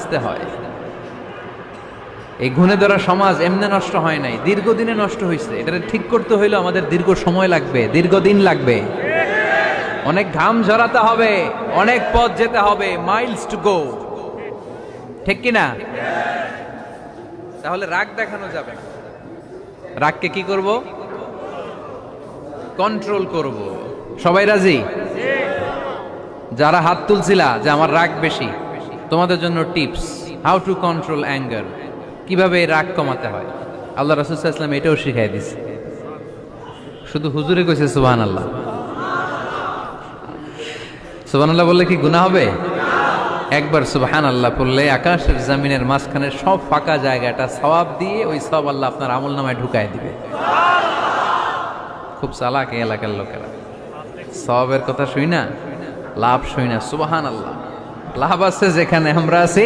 বুঝতে হয়। এই ঘুণে ধরা সমাজ এমনি নষ্ট হয় নাই, দীর্ঘদিনে নষ্ট হয়েছে। এটা ঠিক করতে হইলে আমাদের দীর্ঘ সময় লাগবে, দীর্ঘদিন লাগবে, অনেক ঘাম ঝরাতে হবে, অনেক পথ যেতে হবে, মাইলস টু গো, ঠিক কিনা? তাহলে রাগ দেখানো যাবে না। রাগকে কি করব? কন্ট্রোল করব। সবাই রাজি? যারা হাত তুলছিলা যে আমার রাগ বেশি, তোমাদের জন্য tips, how to control anger, কিভাবে রাগ কমাতে হয়। আল্লাহ রাসূল সাল্লাল্লাহু আলাইহি ওয়াসাল্লাম এটাও শিখাই দিছে। শুধু হুজুরে কইছে সুবহানাল্লাহ। সুবহানাল্লাহ বললে কি গুনাহ হবে? একবার সুবহানাল্লাহ বললে আকাশের জমিনের মাঝখানে সব ফাঁকা জায়গাটা সওয়াব দিয়ে ওই সওয়াব আল্লাহ আপনার আমলনামায় ঢুকায় দিবে। খুব চালাক এই এলাকার লোকেরা, সওয়াবের কথা শুই না, লাভ শুই না। সুবহানাল্লাহ, লাভ আছে যেখানে আমরা আছি।